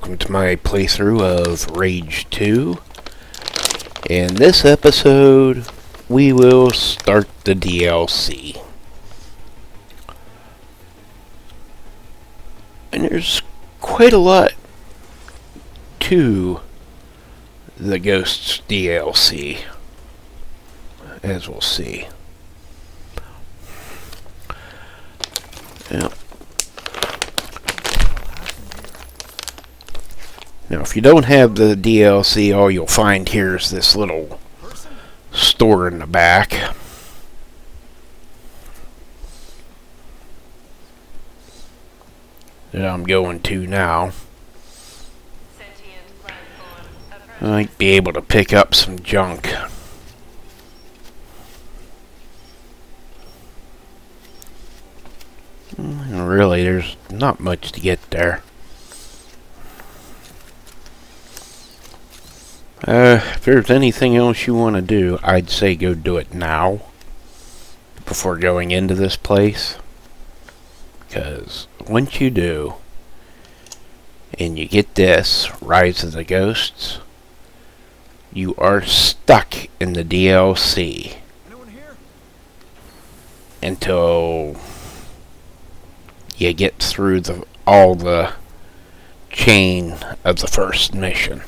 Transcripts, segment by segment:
welcome to my playthrough of Rage 2. In this episode, we will start the DLC. And there's quite a lot to the Ghosts DLC, as we'll see. Now, if you don't have the DLC, all you'll find here is this little store in the back. That I'm going to now. I might be able to pick up some junk. And really, there's not much to get there. If there's anything else you want to do, I'd say go do it now, before going into this place. Because once you do, and you get this, Rise of the Ghosts, you are stuck in the DLC. Until you get through all the chain of the first mission.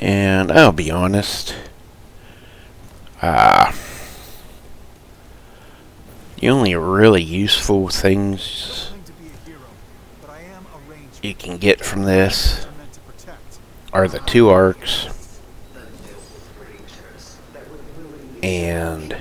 And I'll be honest, the only really useful things you can get from this are the 2 arcs and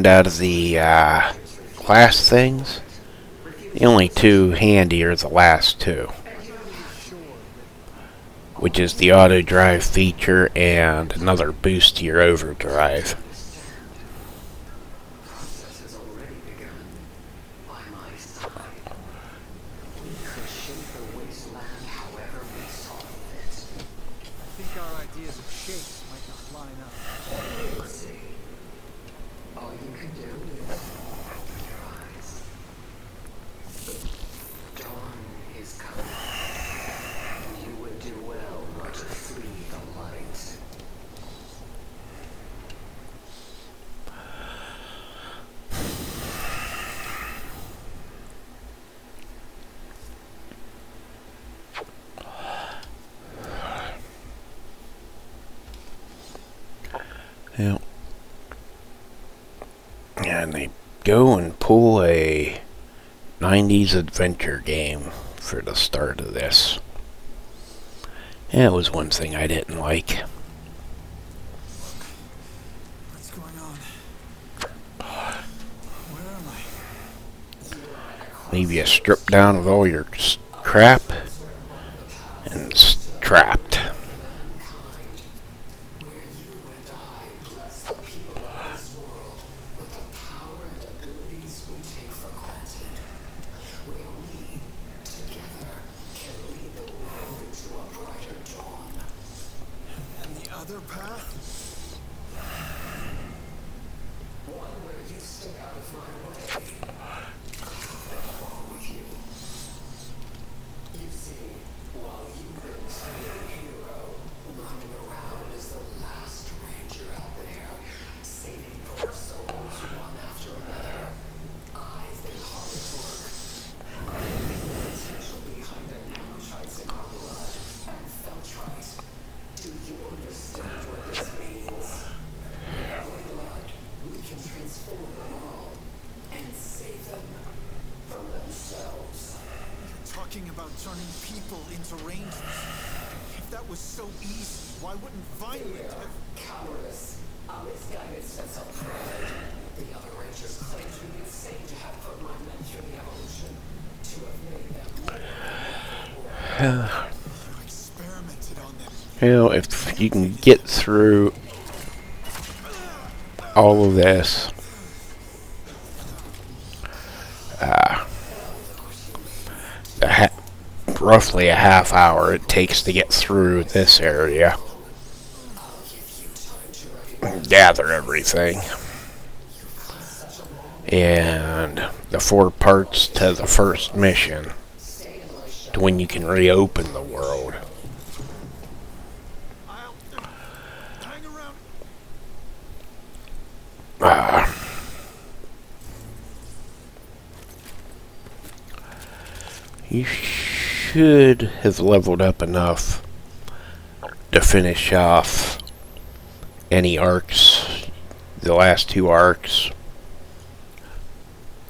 out of the class things, the only 2 handy are the last 2, which is the auto drive feature and another boost to your overdrive. Yeah. And they go and pull a 90s adventure game for the start of this. Yeah, it was one thing I didn't like. What's going on? Where am I? Leave you stripped down with all your crap and trapped. Other path? Talking about turning people into rangers. If that was so easy, why wouldn't Violent have... Cowardice, a misguided sense of pride. The other rangers claimed to be insane to have put my men through the evolution, to have made them more. You experimented on them. You know, if you can get through all of this, roughly a half hour it takes to get through this area, gather everything, and the 4 parts to the first mission to when you can reopen the world. I'll hang around. You should have leveled up enough to finish off any arcs, the last 2 arcs,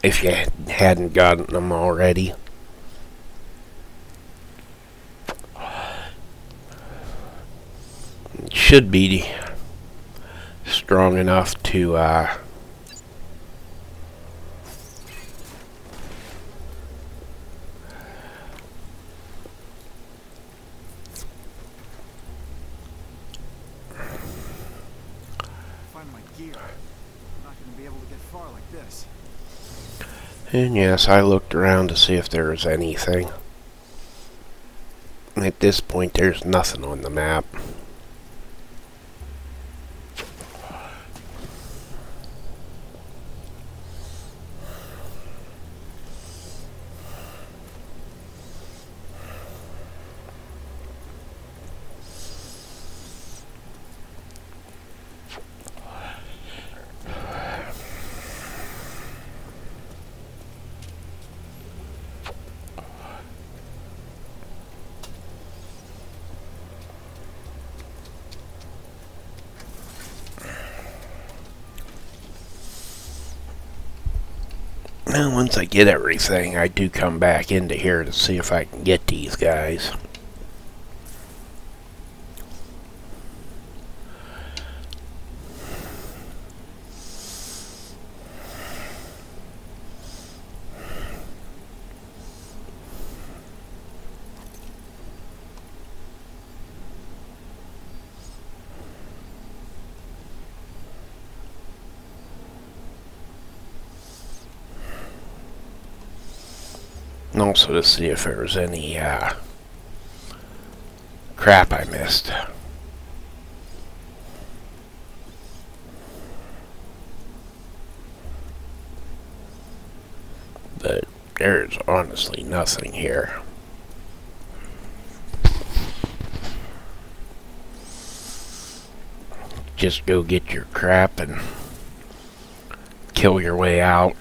if you hadn't gotten them already. Should be strong enough to Find my gear. I'm not going to be able to get far like this. and yes, I looked around to see if there was anything. At this point, there's nothing on the map. Well, once I get everything, I do come back into here to see if I can get these guys. And also to see if there was any crap I missed. But there's honestly nothing here. Just go get your crap and kill your way out.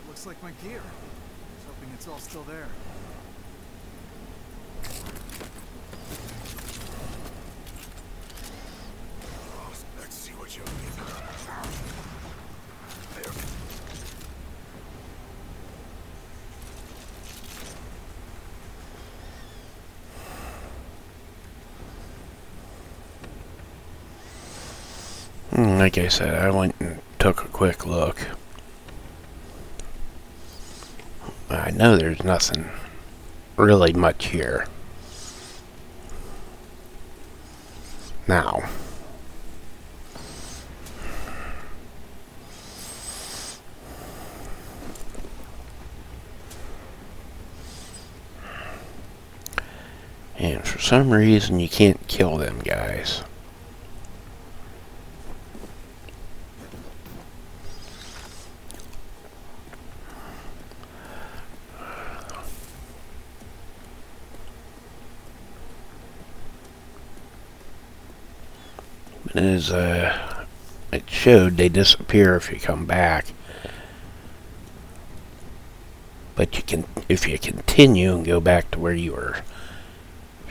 Looks like my gear. I was hoping it's all still there. Let's see what you mean. There. Like I said, I went and took a quick look. I know there's nothing really much here. Now, and for some reason you can't kill them guys. As it showed, they disappear if you come back. But you can, if you continue and go back to where you were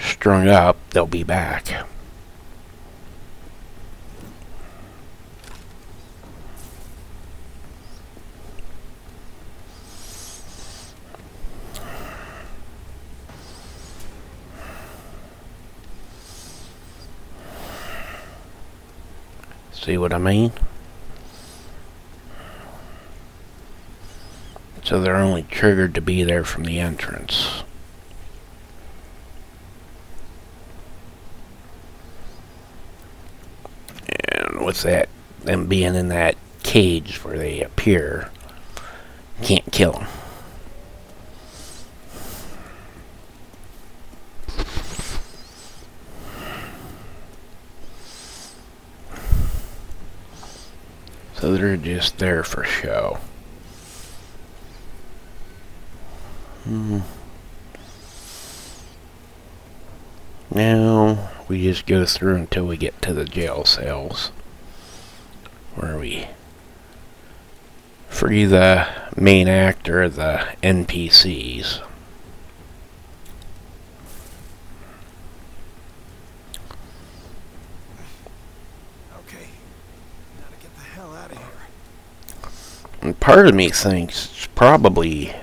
strung up, they'll be back. See what I mean? So they're only triggered to be there from the entrance. And with that, them being in that cage where they appear, can't kill them. So they're just there for show. Now we just go through until we get to the jail cells, where we free the main actor, the NPCs. Okay, gotta get the hell out of here. And part of me thinks it's probably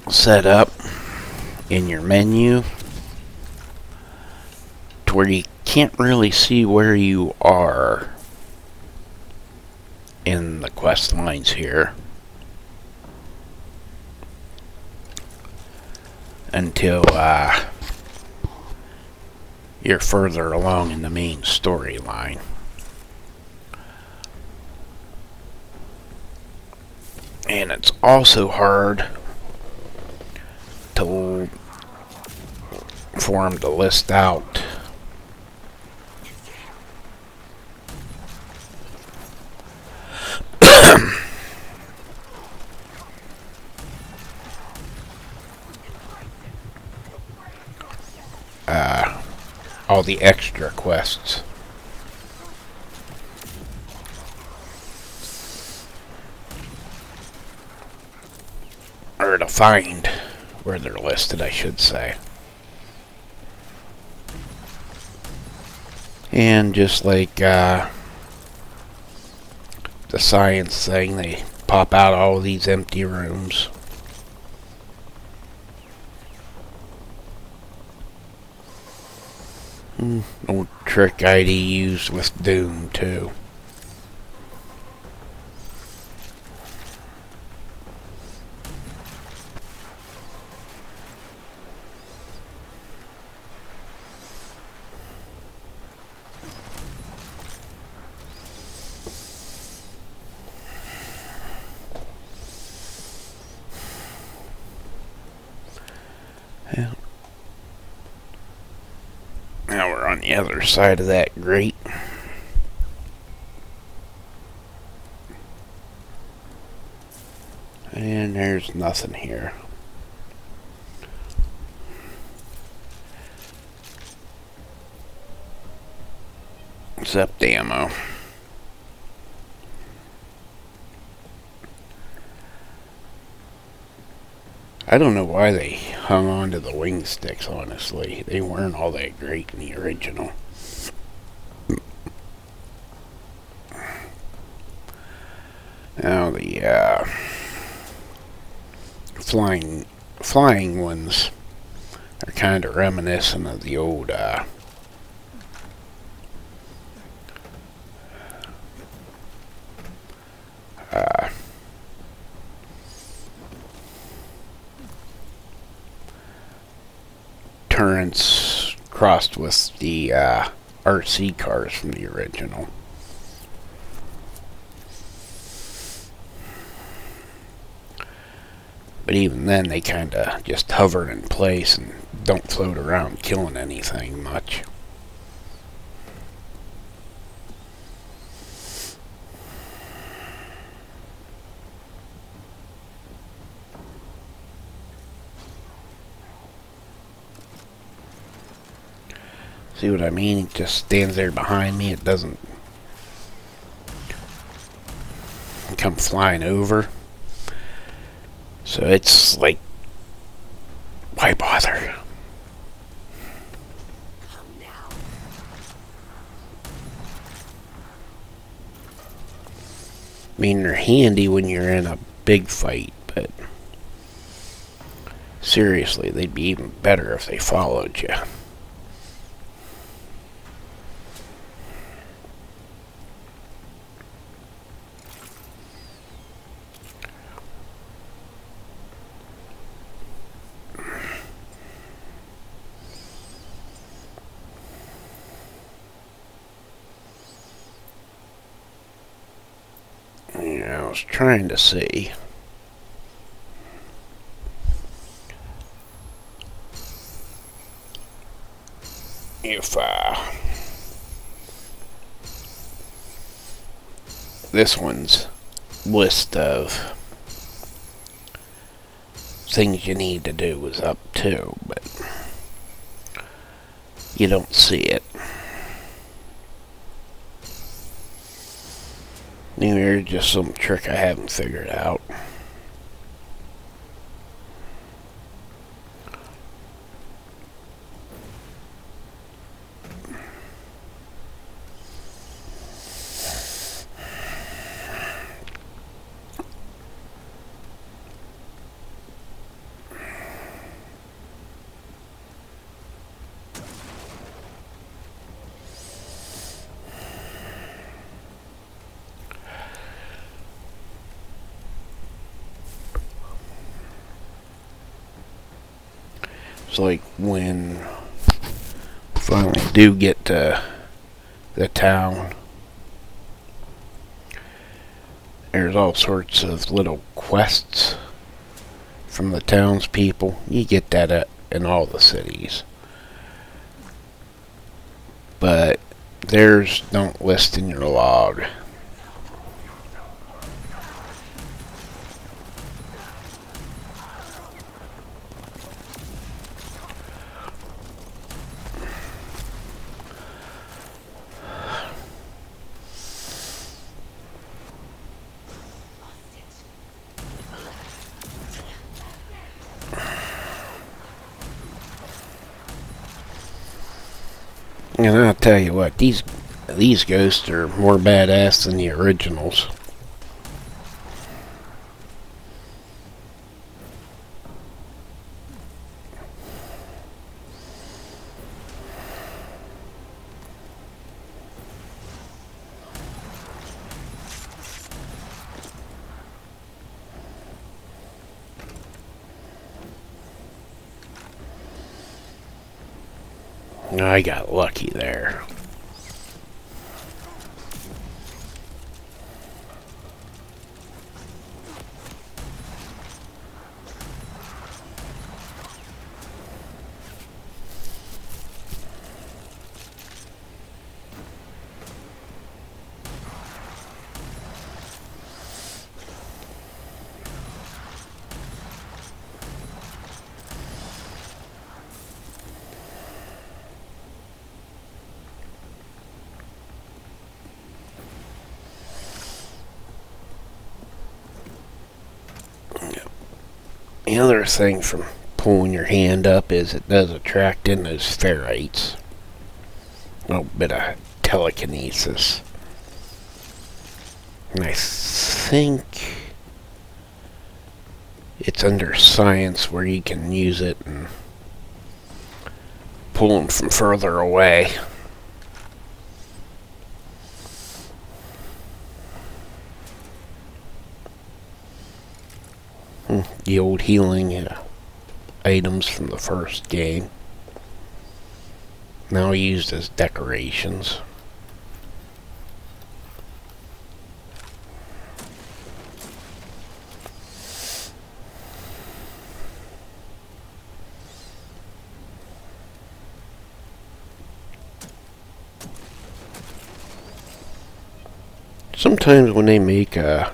set up in your menu to where you can't really see where you are in the quest lines here until you're further along in the main storyline. And it's also hard for them to list out all the extra quests. Or to find where they're listed, I should say. And just like the science thing, they pop out all these empty rooms. Old trick ID used with Doom too. Yeah. Now we're on the other side of that grate. And there's nothing here. Except ammo. I don't know why they hung on to the wing sticks, honestly. They weren't all that great in the original. Now the flying ones are kind of reminiscent of the old turrets crossed with the RC cars from the original. But even then, they kind of just hover in place and don't float around killing anything much. See what I mean? It just stands there behind me. It doesn't come flying over. So it's like, why bother? Come now. I mean, they're handy when you're in a big fight, but seriously, they'd be even better if they followed you. Yeah, I was trying to see if this one's list of things you need to do was up too, but you don't see it. Maybe there's just some trick I haven't figured out. It's like when we finally do get to the town, there's all sorts of little quests from the townspeople. You get that in all the cities. But theirs don't list in your log. And I'll tell you what, these ghosts are more badass than the originals. I got lucky there. The other thing from pulling your hand up is it does attract in those ferrites. A little bit of telekinesis. And I think it's under science where you can use it and pull them from further away. The old healing items from the first game, now used as decorations. Sometimes when they make a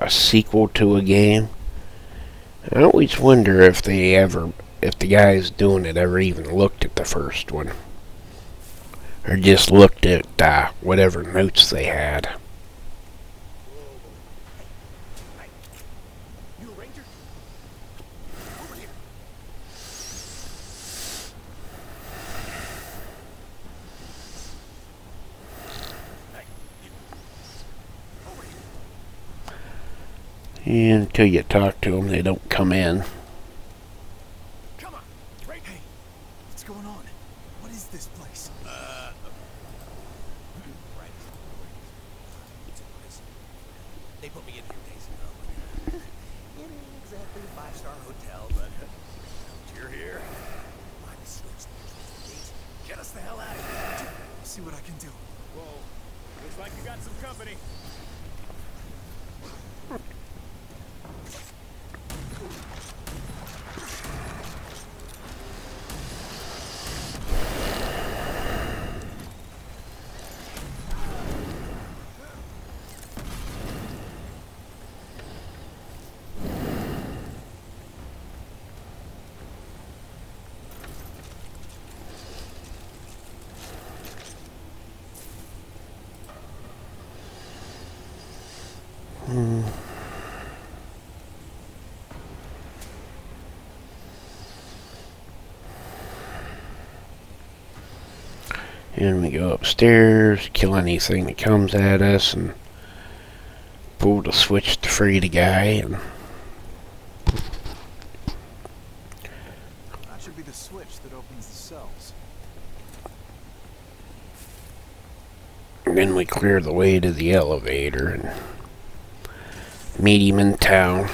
sequel to a game, I always wonder if the guys doing it ever even looked at the first one, or just looked at whatever notes they had. You a ranger? Over here. And until you talk to them, they don't come in. Come on. Right. Hey, what's going on? What is this place? Right. They put me in here days ago. It ain't exactly a five-star hotel, but you're here. Find the switch. Get us the hell out of here. See what I can do. Whoa. Looks like you got some company. And we go upstairs, kill anything that comes at us, and pull the switch to free the guy. And That should be the switch that opens the cells. then we clear the way to the elevator and meet him in town.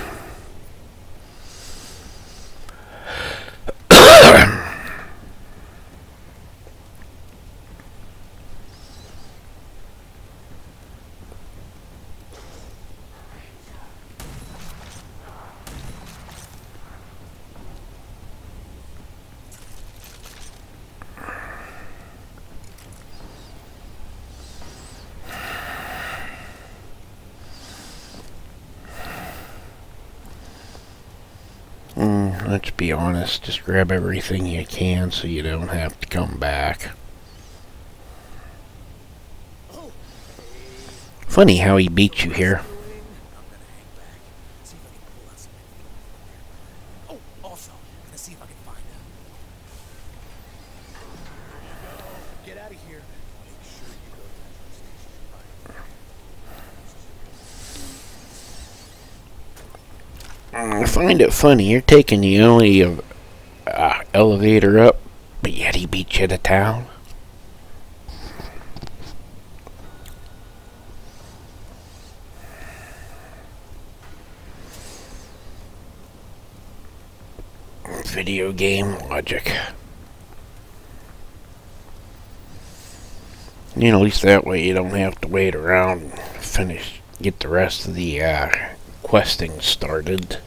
Let's be honest, just grab everything you can so you don't have to come back. Funny how he beat you here. I'm gonna hang back. See if I can pull out some info from there. Oh, also, gonna see if I can find out. Get out of here. Make sure you go to the station. I find it funny, you're taking the only elevator up, but yet he beat you to town. Video game logic. You know, at least that way you don't have to wait around and get the rest of the questing started.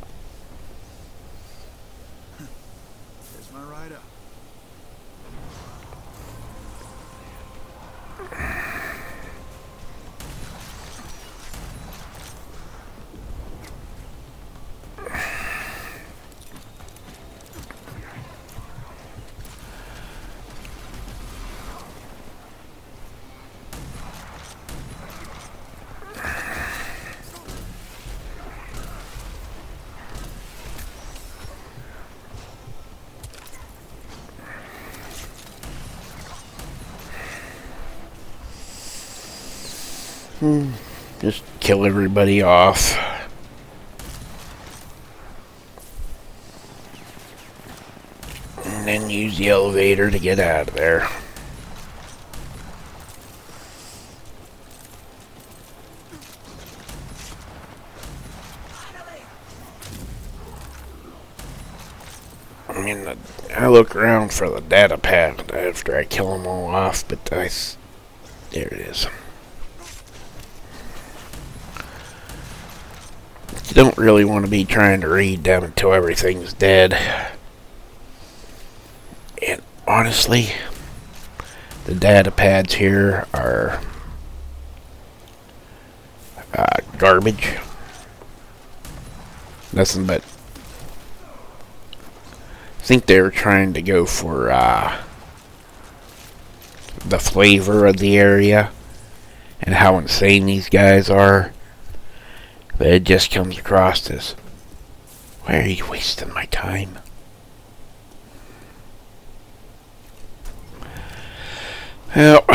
There's my ride up. Just kill everybody off. And then use the elevator to get out of there. I mean, I look around for the data pad after I kill them all off, but there it is. You don't really want to be trying to read them until everything's dead. And honestly, the data pads here are garbage. Nothing but. I think they were trying to go for the flavor of the area and how insane these guys are. But it just comes across as, why are you wasting my time? Well,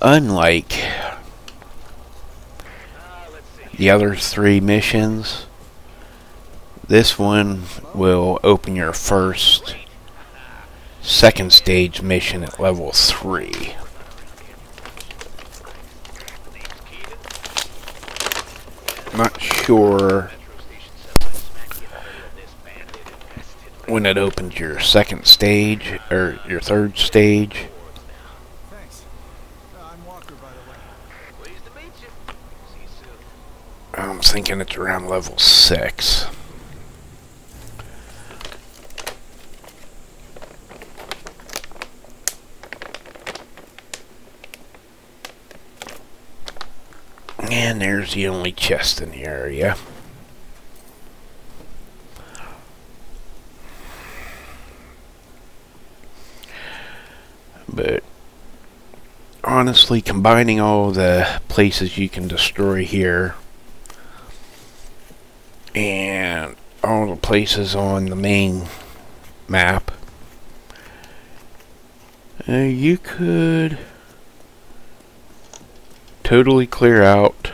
unlike the other 3 missions, this one will open your first second stage mission at level 3. Not sure when it opens your second stage or your third stage. Thanks. I'm Walker, by the way. Pleased to meet you. See you soon. I'm thinking it's around level 6. And there's the only chest in the area. But honestly, combining all the places you can destroy here and all the places on the main map, you could totally clear out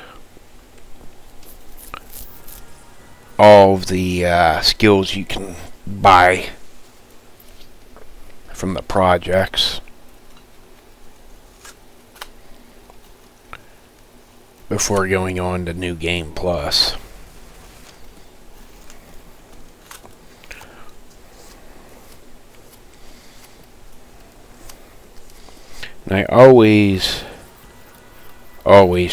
all of the skills you can buy from the projects before going on to New Game Plus. And I always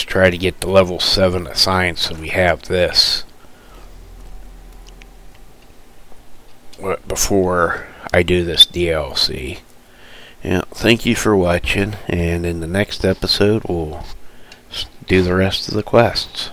try to get to level 7 of science, so we have this before I do this DLC. Yeah, thank you for watching, and in the next episode we'll do the rest of the quests.